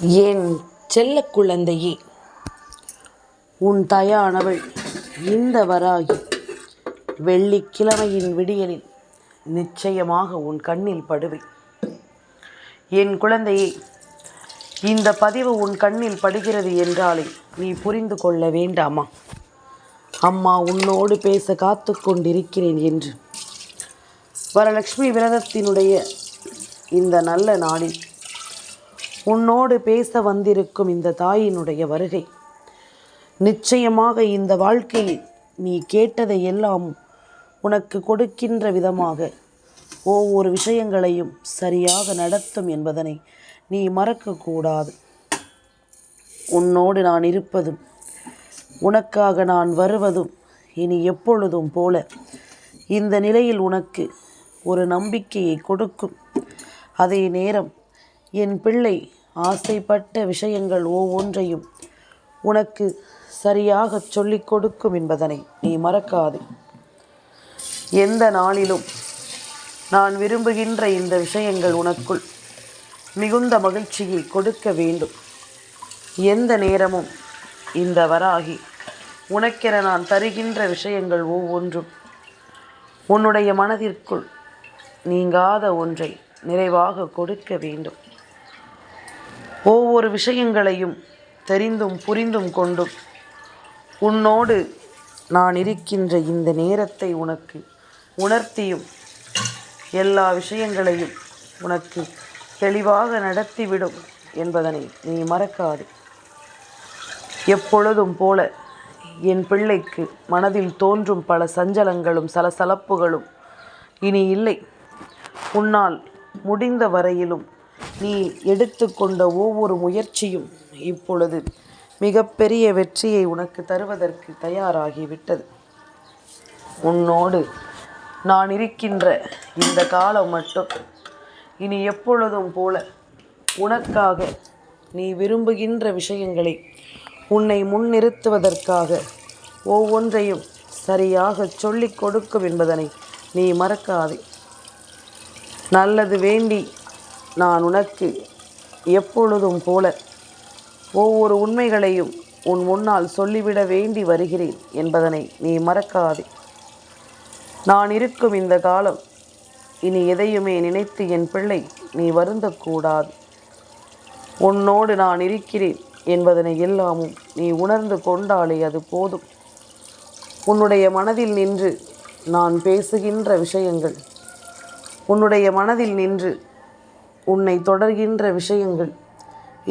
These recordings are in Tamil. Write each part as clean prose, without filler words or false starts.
என் செல்ல குழந்தையே, உன் தாயானவள் இந்த வராகி வெள்ளிக்கிழமையின் விடியலில் நிச்சயமாக உன் கண்ணில் படுவேன். என் குழந்தையே, இந்த பதிவு உன் கண்ணில் படுகிறது என்றாலே நீ புரிந்து கொள்ள வேண்டாமா? அம்மா உன்னோடு பேச காத்து கொண்டிருக்கிறேன் என்று. வரலட்சுமி விரதத்தினுடைய இந்த நல்ல நாளில் உன்னோடு பேச வந்திருக்கும் இந்த தாயினுடைய வருகை நிச்சயமாக இந்த வாழ்க்கையில் நீ கேட்டதை எல்லாம் உனக்கு கொடுக்கின்ற விதமாக ஒவ்வொரு விஷயங்களையும் சரியாக நடத்தும் என்பதனை நீ மறக்கக்கூடாது. உன்னோடு நான் இருப்பதும் உனக்காக நான் வருவதும் இனி எப்பொழுதும் போல இந்த நிலையில் உனக்கு ஒரு நம்பிக்கையை கொடுக்கும். அதே நேரம் என் பிள்ளை ஆசைப்பட்ட விஷயங்கள் ஒவ்வொன்றையும் உனக்கு சரியாக சொல்லிக் கொடுக்கும் என்பதனை நீ மறக்காதே. எந்த நாளிலும் நான் விரும்புகின்ற இந்த விஷயங்கள் உனக்குள் மிகுந்த மகிழ்ச்சியை கொடுக்க வேண்டும். எந்த நேரமும் இந்த வராகி உனக்கென நான் தருகின்ற விஷயங்கள் ஒவ்வொன்றும் உன்னுடைய மனதிற்குள் நீங்காத ஒன்றை நிறைவாக கொடுக்க வேண்டும். ஒவ்வொரு விஷயங்களையும் தெரிந்தும் புரிந்தும் கொண்டும் உன்னோடு நான் இருக்கின்ற இந்த நேரத்தை உனக்கு உணர்த்தியும் எல்லா விஷயங்களையும் உனக்கு தெளிவாக நடத்திவிடும் என்பதனை நீ மறக்காதே. எப்பொழுதும் போல என் பிள்ளைக்கு மனதில் தோன்றும் பல சஞ்சலங்களும் சலசலப்புகளும் இனி இல்லை. உன்னால் முடிந்த வரையிலும் நீ எடுத்துக்கொண்ட ஒவ்வொரு முயற்சியும் இப்பொழுது மிகப்பெரிய வெற்றியை உனக்கு தருவதற்கு தயாராகிவிட்டது. உன்னோடு நான் இருக்கின்ற இந்த காலம் மட்டும் இனி எப்பொழுதும் போல உனக்காக நீ விரும்புகின்ற விஷயங்களை உன்னை முன்னிறுத்துவதற்காக ஒவ்வொன்றையும் சரியாக சொல்லிக் கொடுக்கும் என்பதனை நீ மறக்காதே. நல்லது வேண்டி நான் உனக்கு எப்பொழுதும் போல ஒவ்வொரு உண்மைகளையும் உன் முன்னால் சொல்லிவிட வேண்டி வருகிறேன் என்பதனை நீ மறக்காதே. நான் இருக்கும் இந்த காலம் இனி எதையுமே நினைத்து என் பிள்ளை நீ வருந்தக்கூடாது. உன்னோடு நான் இருக்கிறேன் என்பதனை எல்லாமும் நீ உணர்ந்து கொண்டாலே அது போதும். உன்னுடைய மனதில் நின்று நான் பேசுகின்ற விஷயங்கள், உன்னுடைய மனதில் நின்று உன்னை தொடர்கின்ற விஷயங்கள்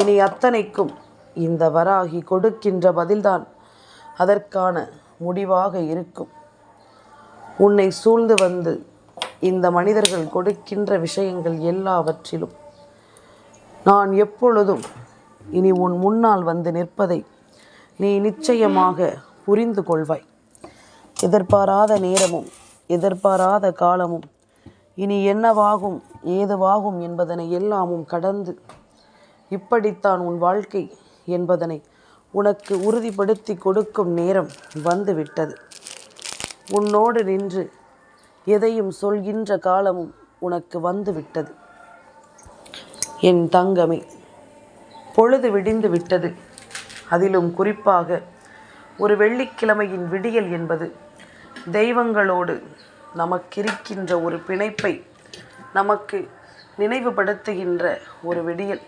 இனி அத்தனைக்கும் இந்த வராகி கொடுக்கின்ற பதில்தான் அதற்கான முடிவாக இருக்கும். உன்னை சூழ்ந்து வந்து இந்த மனிதர்கள் கொடுக்கின்ற விஷயங்கள் எல்லாவற்றிலும் நான் எப்பொழுதும் இனி உன் முன்னால் வந்து நிற்பதை நீ நிச்சயமாக புரிந்து கொள்வாய். எதிர்பாராத நேரமும் எதிர்பாராத காலமும் இனி என்னவாகும் ஏதுவாகும் என்பதனை எல்லாமும் கடந்து இப்படித்தான் உன் வாழ்க்கை என்பதனை உனக்கு உறுதிப்படுத்தி கொடுக்கும் நேரம் வந்துவிட்டது. உன்னோடு நின்று எதையும் சொல்கின்ற காலமும் உனக்கு வந்துவிட்டது. என் தங்கமே, பொழுது விடிந்து விட்டது. அதிலும் குறிப்பாக ஒரு வெள்ளிக்கிழமையின் விடியல் என்பது தெய்வங்களோடு நமக்கிருக்கின்ற ஒரு பிணைப்பை நமக்கு நினைவுபடுத்துகின்ற ஒரு விடியல்.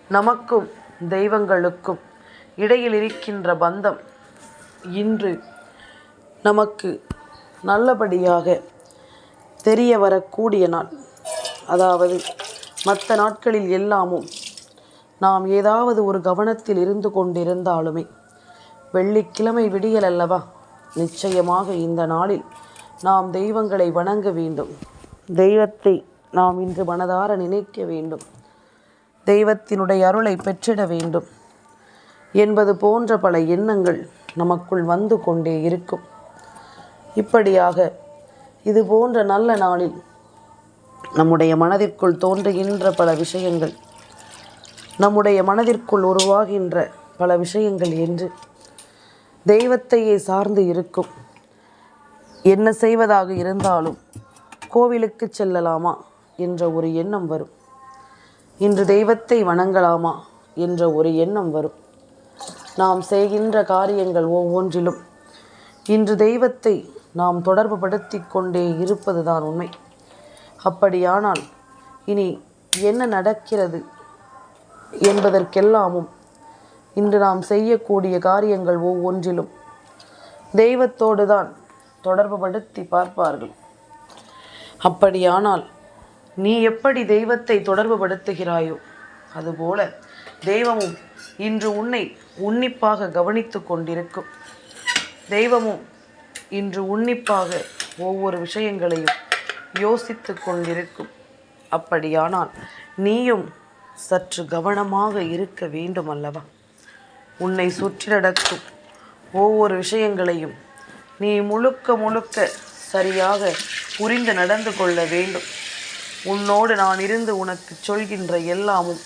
நமக்கும் தெய்வங்களுக்கும் இடையில் இருக்கின்ற பந்தம் இன்று நமக்கு நல்லபடியாக தெரிய வரக்கூடிய நாள். அதாவது மற்ற நாட்களில் எல்லாமும் நாம் ஏதாவது ஒரு கவனத்தில் இருந்து கொண்டிருந்தாலுமே வெள்ளிக்கிழமை விடியல் அல்லவா, நிச்சயமாக இந்த நாளில் நாம் தெய்வங்களை வணங்க வேண்டும். தெய்வத்தை நாம் இன்று மனதார நினைக்க வேண்டும். தெய்வத்தினுடைய அருளை பெற்றிட வேண்டும் என்பது போன்ற பல எண்ணங்கள் நமக்குள் வந்து கொண்டே இருக்கும். இப்படியாக இது போன்ற நல்ல நாளில் நம்முடைய மனதிற்குள் தோன்றுகின்ற பல விஷயங்கள், நம்முடைய மனதிற்குள் உருவாகின்ற பல விஷயங்கள் என்று தெய்வத்தையே சார்ந்து இருக்கும். என்ன செய்வதாக இருந்தாலும் கோவிலுக்கு செல்லலாமா என்ற ஒரு எண்ணம் வரும். இன்று தெய்வத்தை வணங்கலாமா என்ற ஒரு எண்ணம் வரும். நாம் செய்கின்ற காரியங்கள் ஒவ்வொன்றிலும் இன்று தெய்வத்தை நாம் தொடர்பு படுத்தி கொண்டே இருப்பதுதான் உண்மை. அப்படியானால் இனி என்ன நடக்கிறது என்பதற்கெல்லாமும் இன்று நாம் செய்யக்கூடிய காரியங்கள் ஒவ்வொன்றிலும் தெய்வத்தோடு தான் தொடர்பு படுத்தி பார்ப்பார்கள். அப்படியானால் நீ எப்படி தெய்வத்தை தொடர்பு படுத்துகிறாயோ அதுபோல தெய்வமும் இன்று உன்னை உன்னிப்பாக கவனித்து கொண்டிருக்கும். தெய்வமும் இன்று உன்னிப்பாக ஒவ்வொரு விஷயங்களையும் யோசித்து கொண்டிருக்கும். அப்படியானால் நீயும் சற்று கவனமாக இருக்க வேண்டும் அல்லவா? உன்னை சுற்றி நடக்கும் ஒவ்வொரு விஷயங்களையும் நீ முழுக்க சரியாக புரிந்து நடந்து கொள்ள வேண்டும். உன்னோடு நான் இருந்து உனக்கு சொல்கின்ற எல்லாமும்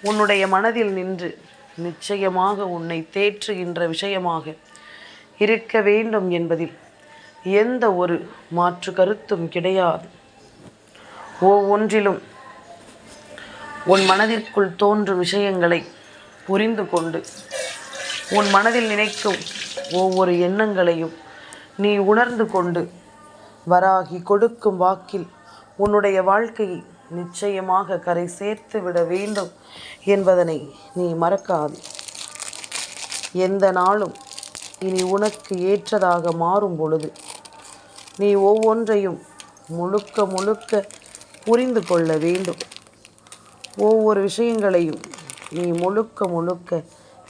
உன்னுடைய மனதில் நின்று நிச்சயமாக உன்னை தேற்றுகின்ற விஷயமாக இருக்க வேண்டும் என்பதில் எந்த ஒரு மாற்று கருத்தும் கிடையாது. ஒவ்வொன்றிலும் உன் மனதிற்குள் தோன்றும் விஷயங்களை புரிந்து கொண்டு உன் மனதில் நினைக்கும் ஒவ்வொரு எண்ணங்களையும் நீ உணர்ந்து கொண்டு வராகி கொடுக்கும் வாக்கில் உன்னுடைய வாழ்க்கையை நிச்சயமாக கரை சேர்த்து விட வேண்டும் என்பதனை நீ மறக்காதே. எந்த நாளும் இனி உனக்கு ஏற்றதாக மாறும் பொழுது நீ ஒவ்வொன்றையும் முழுக்க புரிந்து கொள்ள வேண்டும். ஒவ்வொரு விஷயங்களையும் நீ முழுக்க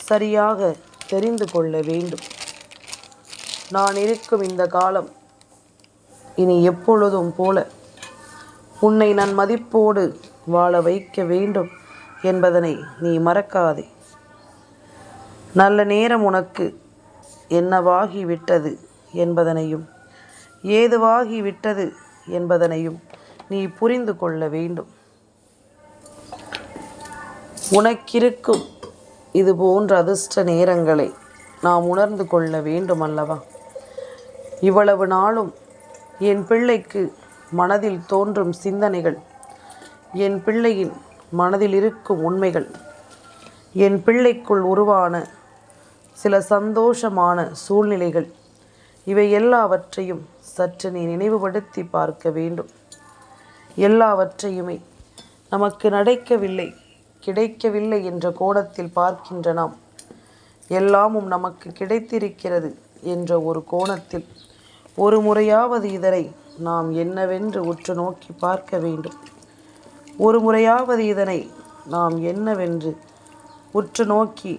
சரியாக தெரிந்து கொள்ள வேண்டும். நான் இருக்கும் இந்த காலம் இனி எப்பொழுதும் போல உன்னை நான் மதிப்போடு வாழ வைக்க வேண்டும் என்பதனை நீ மறக்காதே. நல்ல நேரம் உனக்கு என்னவாகி விட்டது என்பதனையும் ஏதுவாகி விட்டது என்பதனையும் நீ புரிந்து கொள்ள வேண்டும். உனக்கிருக்கும் இது போன்ற அதிர்ஷ்ட நேரங்களை நாம் உணர்ந்து கொள்ள வேண்டும் அல்லவா? இவ்வளவு நாளும் என் பிள்ளைக்கு மனதில் தோன்றும் சிந்தனைகள், என் பிள்ளையின் மனதில் இருக்கும் உண்மைகள், என் பிள்ளைக்குள் உருவான சில சந்தோஷமான சூழ்நிலைகள், இவை எல்லாவற்றையும் சற்று நீ நினைவுபடுத்தி பார்க்க வேண்டும். எல்லாவற்றையுமே நமக்கு கிடைக்கவில்லை என்ற கோணத்தில் பார்க்கின்ற நாம் எல்லாமும் நமக்கு கிடைத்திருக்கிறது என்ற ஒரு கோணத்தில் ஒரு முறையாவது இதனை நாம் என்னவென்று உற்று நோக்கி பார்க்க வேண்டும். ஒரு முறையாவது இதனை நாம் என்னவென்று உற்று நோக்கி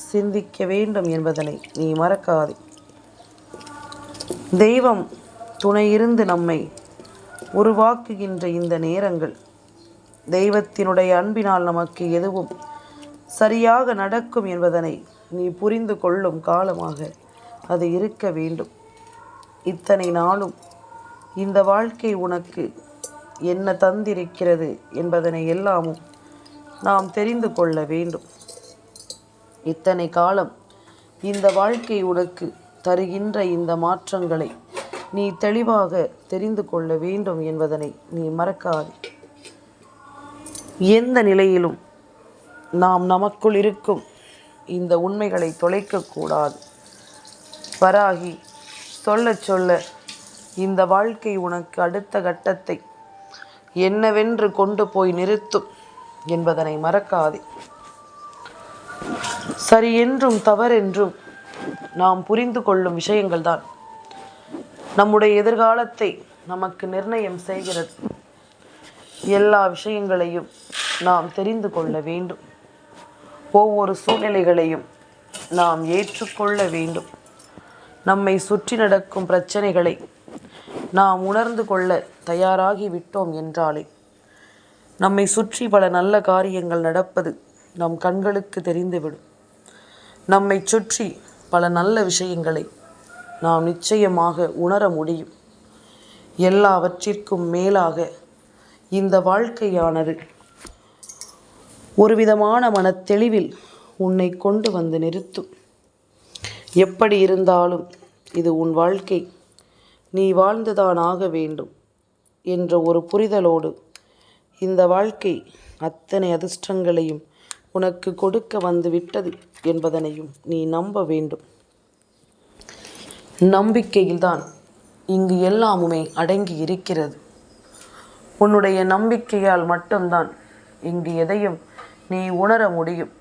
சிந்திக்க வேண்டும் என்பதனை நீ மறக்காதே. தெய்வம் துணையிருந்து நம்மை உருவாக்குகின்ற இந்த நேரங்கள் தெய்வத்தினுடைய அன்பினால் நமக்கு எதுவும் சரியாக நடக்கும் என்பதனை நீ புரிந்து கொள்ளும் காலமாக அது இருக்க வேண்டும். இத்தனை நாளும் இந்த வாழ்க்கை உனக்கு என்ன தந்திருக்கிறது என்பதனை எல்லாமும் நாம் தெரிந்து கொள்ள வேண்டும். இத்தனை காலம் இந்த வாழ்க்கை உனக்கு தருகின்ற இந்த மாற்றங்களை நீ தெளிவாக தெரிந்து கொள்ள வேண்டும் என்பதனை நீ மறக்காதே. எந்த நிலையிலும் நாம் நமக்குள் இருக்கும் இந்த உண்மைகளை தொலைக்கக்கூடாது. வராகி சொல்ல இந்த வாழ்க்கை உனக்கு அடுத்த கட்டத்தை என்னவென்று கொண்டு போய் நிறுத்தும் என்பதனை மறக்காதே. சரி என்றும் தவறென்றும் நாம் புரிந்து கொள்ளும் விஷயங்கள்தான் நம்முடைய எதிர்காலத்தை நமக்கு நிர்ணயம் செய்கிறது. எல்லா விஷயங்களையும் நாம் தெரிந்து கொள்ள வேண்டும். ஒவ்வொரு சூழ்நிலைகளையும் நாம் ஏற்றுக்கொள்ள வேண்டும். நம்மை சுற்றி நடக்கும் பிரச்சனைகளை நாம் உணர்ந்து கொள்ள தயாராகி விட்டோம் என்றாலே நம்மை சுற்றி பல நல்ல காரியங்கள் நடப்பது நம் கண்களுக்கு தெரிந்துவிடும். நம்மை சுற்றி பல நல்ல விஷயங்களை நாம் நிச்சயமாக உணர முடியும். எல்லாவற்றிற்கும் மேலாக இந்த வாழ்க்கையானது ஒரு விதமான மனத்தெளிவில் உன்னை கொண்டு வந்து நிறுத்தும். எப்படி இருந்தாலும் இது உன் வாழ்க்கை, நீ வாழ்ந்துதான் ஆக வேண்டும் என்ற ஒரு புரிதலோடு இந்த வாழ்க்கை அத்தனை அதிர்ஷ்டங்களையும் உனக்கு கொடுக்க வந்து விட்டது என்பதனையும் நீ நம்ப வேண்டும். நம்பிக்கையில்தான் இங்கு எல்லாமுமே அடங்கி இருக்கிறது. உன்னுடைய நம்பிக்கையால் மட்டும்தான் இங்கு எதையும் நீ உணர முடியும்.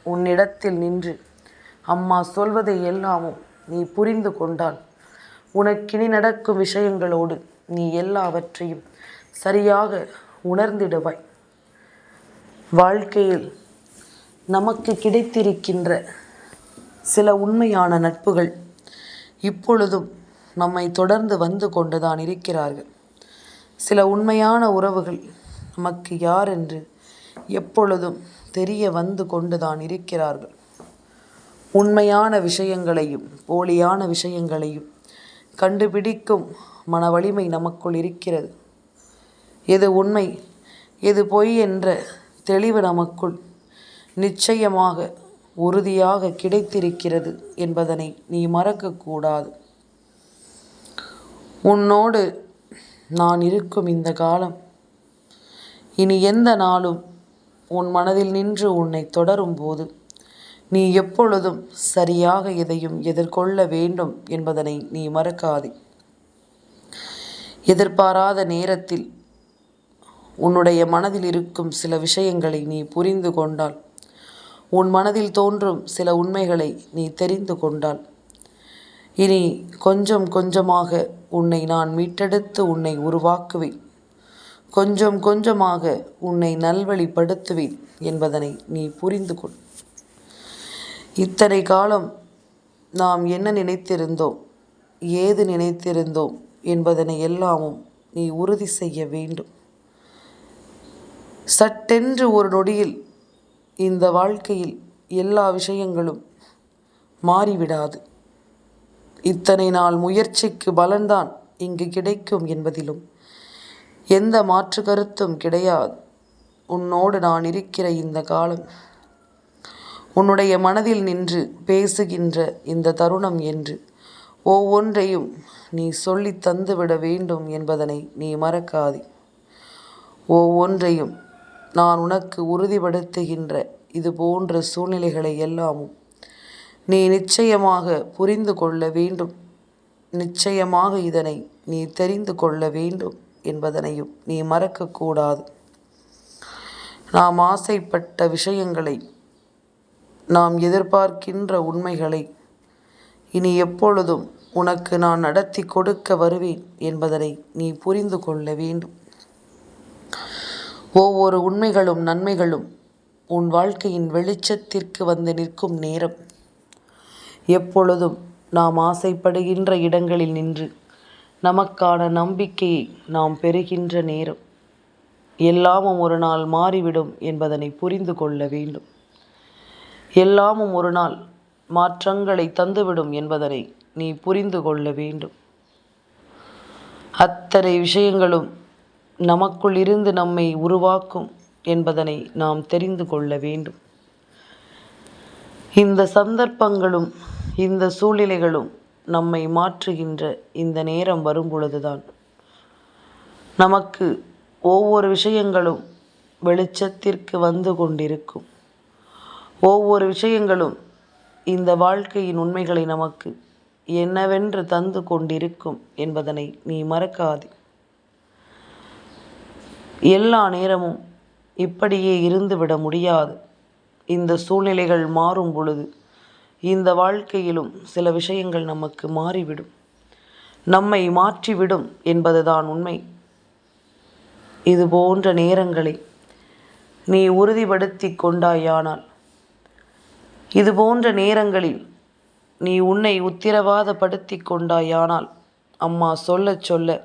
உன்னிடத்தில் நின்று அம்மா சொல்வதை எல்லாமும் நீ புரிந்து கொண்டால் உனக்கினி நடக்கும் விஷயங்களோடு நீ எல்லாவற்றையும் சரியாக உணர்ந்திடுவாய். வாழ்க்கையில் நமக்கு கிடைத்திருக்கின்ற சில உண்மையான நட்புகள் இப்பொழுதும் நம்மை தொடர்ந்து வந்து கொண்டுதான் இருக்கிறார்கள். சில உண்மையான உறவுகள் நமக்கு யார் என்று எப்பொழுதும் தெரிய வந்து கொண்டுதான் இருக்கிறார்கள். உண்மையான விஷயங்களையும் போலியான விஷயங்களையும் கண்டுபிடிக்கும் மன வலிமை நமக்குள் இருக்கிறது. எது உண்மை எது பொய் என்ற தெளிவு நமக்குள் நிச்சயமாக உறுதியாக கிடைத்திருக்கிறது என்பதனை நீ மறக்கக்கூடாது. உன்னோடு நான் இருக்கும் இந்த காலம் இனி எந்த நாளும் உன் மனதில் நின்று உன்னை தொடரும் போது நீ எப்பொழுதும் சரியாக எதையும் எதிர்கொள்ள வேண்டும் என்பதனை நீ மறக்காதே. எதிர்பாராத நேரத்தில் உன்னுடைய மனதில் இருக்கும் சில விஷயங்களை நீ புரிந்து கொண்டால், உன் மனதில் தோன்றும் சில உண்மைகளை நீ தெரிந்து கொண்டால், இனி கொஞ்சம் கொஞ்சமாக உன்னை நான் மீட்டெடுத்து உன்னை உருவாக்குவேன். கொஞ்சம் கொஞ்சமாக உன்னை நல்வழிப்படுத்துவேன் என்பதனை நீ புரிந்து கொள். இத்தனை காலம் நாம் என்ன நினைத்திருந்தோம், ஏது நினைத்திருந்தோம் என்பதனை எல்லாமும் நீ உறுதி செய்ய வேண்டும். சட்டென்று ஒரு நொடியில் இந்த வாழ்க்கையில் எல்லா விஷயங்களும் மாறிவிடாது. இத்தனை நாள் முயற்சிக்கு பலன்தான் இங்கு கிடைக்கும் என்பதிலும் எந்த மாற்று கருத்தும் கிடையாது. உன்னோடு நான் இருக்கிற இந்த காலம் உன்னுடைய மனதில் நின்று பேசுகின்ற இந்த தருணம் என்று ஒவ்வொன்றையும் நீ சொல்லி தந்துவிட வேண்டும் என்பதனை நீ மறக்காதே. ஒவ்வொன்றையும் நான் உனக்கு உறுதிப்படுத்துகின்ற இது போன்ற சூழ்நிலைகளை எல்லாமும் நீ நிச்சயமாக புரிந்து கொள்ள வேண்டும். நிச்சயமாக இதனை நீ தெரிந்து கொள்ள வேண்டும் என்பதனையும் நீ மறக்கக்கூடாது. நாம் ஆசைப்பட்ட விஷயங்களை, நாம் எதிர்பார்க்கின்ற உண்மைகளை இனி எப்பொழுதும் உனக்கு நான் நடத்தி கொடுக்க வருவேன் என்பதனை நீ புரிந்து கொள்ள வேண்டும். ஒவ்வொரு உண்மைகளும் நன்மைகளும் உன் வாழ்க்கையின் வெளிச்சத்திற்கு வந்து நிற்கும் நேரம். எப்பொழுதும் நாம் ஆசைப்படுகின்ற இடங்களில் நின்று நமக்கான நம்பிக்கையை நாம் பெறுகின்ற நேரம். எல்லாமும் ஒரு நாள் மாறிவிடும் என்பதனை புரிந்து கொள்ள வேண்டும். எல்லாமும் ஒரு நாள் மாற்றங்களை தந்துவிடும் என்பதனை நீ புரிந்து கொள்ள வேண்டும். அத்தனை விஷயங்களும் நமக்குள் இருந்து நம்மை உருவாக்கும் என்பதனை நாம் தெரிந்து கொள்ள வேண்டும். இந்த சந்தர்ப்பங்களும் இந்த சூழ்நிலைகளும் நம்மை மாற்றுகின்ற இந்த நேரம் வரும் பொழுதுதான் நமக்கு ஒவ்வொரு விஷயங்களும் வெளிச்சத்திற்கு வந்து கொண்டிருக்கும். ஒவ்வொரு விஷயங்களும் இந்த வாழ்க்கையின் உண்மைகளை நமக்கு என்னவென்று தந்து கொண்டிருக்கும் என்பதனை நீ மறக்காதே. எல்லா நேரமும் இப்படியே இருந்துவிட முடியாது. இந்த சூழ்நிலைகள் மாறும் பொழுது இந்த வாழ்க்கையிலும் சில விஷயங்கள் நமக்கு மாறிவிடும், நம்மை மாற்றிவிடும் என்பதுதான் உண்மை. இது போன்ற நேரங்களை நீ உறுதிப்படுத்தி கொண்டாயானால், இது போன்ற நேரங்களில் நீ உன்னை உத்திரவாதப்படுத்தி கொண்டாயானால், அம்மா சொல்ல சொல்ல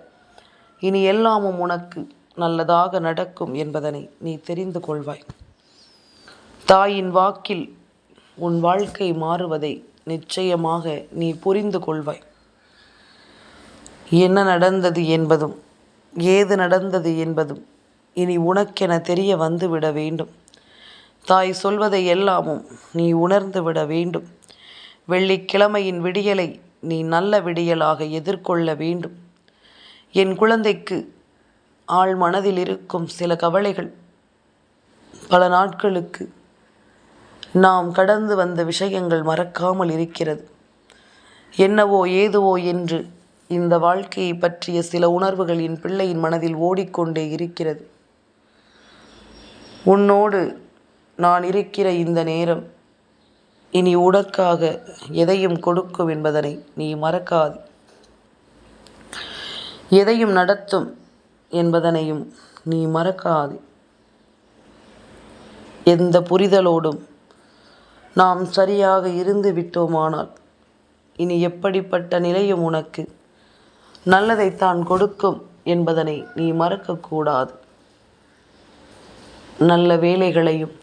இனி எல்லாமும் உனக்கு நல்லதாக நடக்கும் என்பதனை நீ தெரிந்து கொள்வாய். தாயின் வாக்கில் உன் வாழ்க்கை மாறுவதை நிச்சயமாக நீ புரிந்து கொள்வாய். என்ன நடந்தது என்பதும் ஏது நடந்தது என்பதும் இனி உனக்கென தெரிய வந்துவிட வேண்டும். தாய் சொல்வதை எல்லாமும் நீ உணர்ந்து விட வேண்டும். வெள்ளிக்கிழமையின் விடியலை நீ நல்ல விடியலாக எதிர்கொள்ள வேண்டும். என் குழந்தைக்கு ஆழ் மனதில் இருக்கும் சில கவலைகள் பல நாட்களுக்கு நாம் கடந்து வந்த விஷயங்கள் மறக்காமல் இருக்கிறது. என்னவோ ஏதுவோ என்று இந்த வாழ்க்கையை பற்றிய சில உணர்வுகள் என் பிள்ளையின் மனதில் ஓடிக்கொண்டே இருக்கிறது. உன்னோடு நான் இருக்கிற இந்த நேரம் இனி உனக்காக எதையும் கொடுக்கும் என்பதனை நீ மறக்காது. எதையும் நடத்தும் என்பதனையும் நீ மறக்காது. எந்த புரிதலோடும் நாம் சரியாக இருந்து விட்டோமானால் இனி எப்படிப்பட்ட நிலையும் உனக்கு நல்லதைத்தான் கொடுக்கும் என்பதனை நீ மறக்கக்கூடாது. நல்ல வேலைகளையும்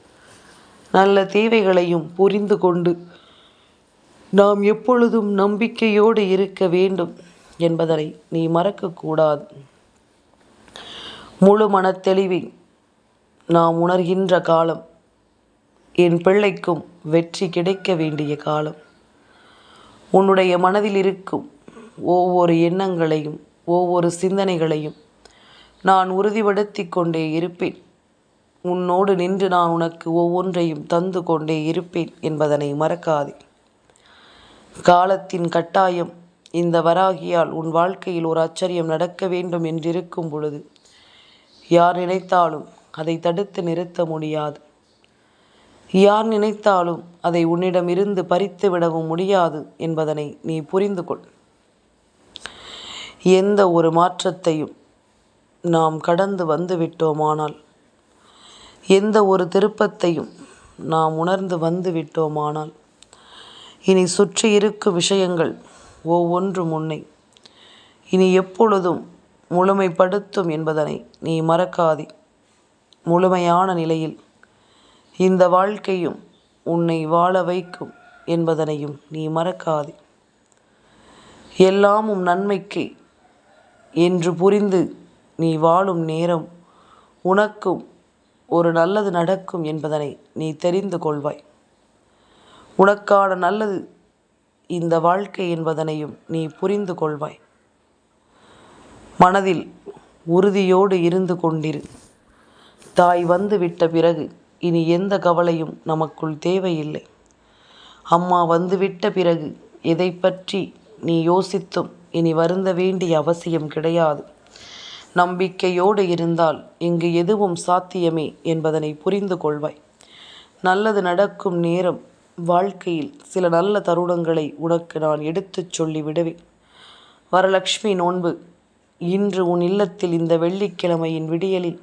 நல்ல தேவைகளையும் புரிந்து கொண்டு நாம் எப்பொழுதும் நம்பிக்கையோடு இருக்க வேண்டும் என்பதனை நீ மறக்கக்கூடாது. முழு மனத்தெளிவை நாம் உணர்கின்ற காலம் என் பிள்ளைக்கும் வெற்றி கிடைக்க வேண்டிய காலம். உன்னுடைய மனதில் இருக்கும் ஒவ்வொரு எண்ணங்களையும் ஒவ்வொரு சிந்தனைகளையும் நான் உறுதிப்படுத்தி கொண்டே இருப்பேன். உன்னோடு நின்று நான் உனக்கு ஒவ்வொன்றையும் தந்து கொண்டே இருப்பேன் என்பதனை மறக்காதே. காலத்தின் கட்டாயம் இந்த வராகியால் உன் வாழ்க்கையில் ஒரு ஆச்சரியம் நடக்க வேண்டும் என்றிருக்கும் பொழுது யார் நினைத்தாலும் அதை தடுத்து நிறுத்த முடியாது. யார் நினைத்தாலும் அதை உன்னிடமிருந்து பறித்து விடவும் முடியாது என்பதனை நீ புரிந்து கொள். எந்த ஒரு மாற்றத்தையும் நாம் கடந்து வந்து விட்டோமானால், எந்த ஒரு திருப்பத்தையும் நாம் உணர்ந்து வந்து விட்டோமானால், இனி சுற்றி இருக்கும் விஷயங்கள் ஒவ்வொன்றும் உன்னை இனி எப்பொழுதும் முழுமைப்படுத்தும் என்பதனை நீ மறக்காதே. முழுமையான நிலையில் இந்த வாழ்க்கையும் உன்னை வாழ வைக்கும் என்பதனையும் நீ மறக்காதே. எல்லாமும் நன்மைக்கு என்று புரிந்து நீ வாழும் நேரம் உனக்கும் ஒரு நல்லது நடக்கும் என்பதனை நீ தெரிந்து கொள்வாய். உனக்கான நல்லது இந்த வாழ்க்கை என்பதனையும் நீ புரிந்து கொள்வாய். மனதில் உறுதியோடு இருந்து கொண்டிரு. தாய் வந்து விட்ட பிறகு இனி எந்த கவலையும் நமக்குள் தேவையில்லை. அம்மா வந்துவிட்ட பிறகு எதை பற்றி நீ யோசித்தும் இனி வருந்த வேண்டிய அவசியம் கிடையாது. நம்பிக்கையோடு இருந்தால் இங்கு எதுவும் சாத்தியமே என்பதனை புரிந்து கொள்வாய். நல்லது நடக்கும் நேரம் வாழ்க்கையில் சில நல்ல தருணங்களை உனக்கு நான் எடுத்துச் சொல்லி விடுவேன். வரலட்சுமி நோன்பு இன்று உன் இல்லத்தில் இந்த வெள்ளிக்கிழமையின் விடியலில்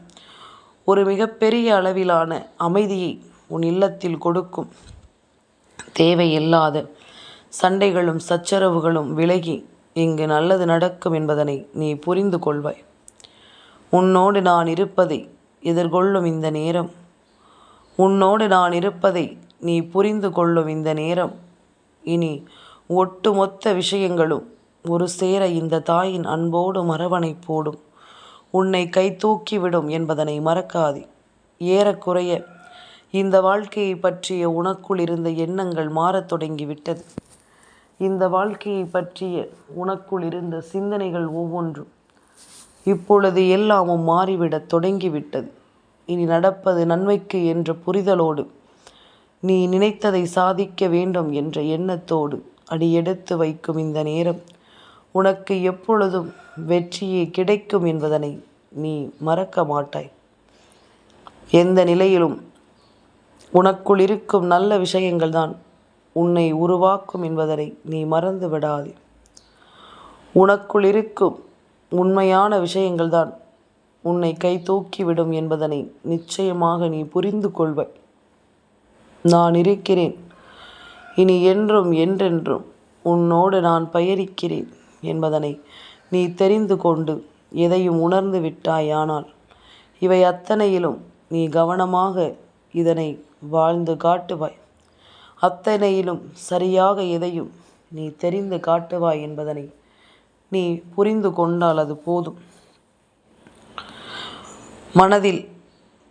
ஒரு மிகப்பெரிய அளவிலான அமைதியை உன் இல்லத்தில் கொடுக்கும். தேவையில்லாத சண்டைகளும் சச்சரவுகளும் விலகி இங்கு நல்லது நடக்கும் என்பதனை நீ புரிந்து கொள்வாய். உன்னோடு நான் இருப்பதை எதிர்கொள்ளும் இந்த நேரம், உன்னோடு நான் இருப்பதை நீ புரிந்து கொள்ளும் இந்த நேரம், இனி ஒட்டுமொத்த விஷயங்களும் ஒரு சேர இந்த தாயின் அன்போடும் அரவணைப்போடும் உன்னை கைதூக்கிவிடும் என்பதனை மறக்காதே. ஏறக்குறைய இந்த வாழ்க்கையை பற்றிய உனக்குள் இருந்த எண்ணங்கள் மாறத் தொடங்கிவிட்டது. இந்த வாழ்க்கையை பற்றிய உனக்குள் இருந்த சிந்தனைகள் ஒவ்வொன்றும் இப்பொழுது எல்லாமும் மாறிவிடத் தொடங்கிவிட்டது. இனி நடப்பது நன்மைக்கு என்ற புரிதலோடு நீ நினைத்ததை சாதிக்க வேண்டும் என்ற எண்ணத்தோடு அடியெடுத்து வைக்கும் இந்த நேரம் உனக்கு எப்பொழுதும் வெற்றியே கிடைக்கும் என்பதனை நீ மறக்க மாட்டாய். எந்த நிலையிலும் உனக்குள் இருக்கும் நல்ல விஷயங்கள் தான் உன்னை உருவாக்கும் என்பதனை நீ மறந்து விடாதே. உனக்குள் இருக்கும் உண்மையான விஷயங்கள் தான் உன்னை கை தூக்கிவிடும் என்பதனை நிச்சயமாக நீ புரிந்து கொள்வாய். நான் இருக்கிறேன். இனி என்றும் என்றென்றும் உன்னோடு நான் பயணிக்கிறேன் என்பதனை நீ தெரிந்து கொண்டு எதையும் உணர்ந்து விட்டாயானால் இவை அத்தனையிலும் நீ கவனமாக இதனை வாழ்ந்து காட்டுவாய். அத்தனையிலும் சரியாக எதையும் நீ தெரிந்து காட்டுவாய் என்பதனை நீ புரிந்து கொண்டால் அது போதும். மனதில்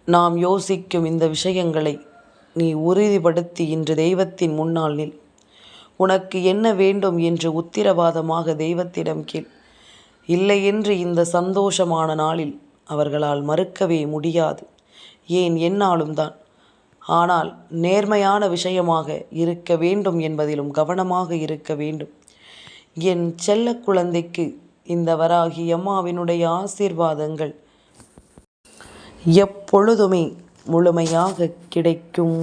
நாம் யோசிக்கும் இந்த விஷயங்களை நீ உறுதிப்படுத்தி இன்று தெய்வத்தின் முன்னால் நில். உனக்கு என்ன வேண்டும் என்று உத்திரவாதமாக தெய்வத்திடம் கேள். இல்லை என்று இந்த சந்தோஷமான நாளில் அவர்களால் மறுக்கவே முடியாது. ஏன் என்னாலும் தான். ஆனால் நேர்மையான விஷயமாக இருக்க வேண்டும் என்பதிலும் கவனமாக இருக்க வேண்டும். என் செல்ல குழந்தைக்கு இந்த வராகி அம்மாவினுடைய ஆசீர்வாதங்கள் எப்பொழுதுமே முழுமையாக கிடைக்கும்.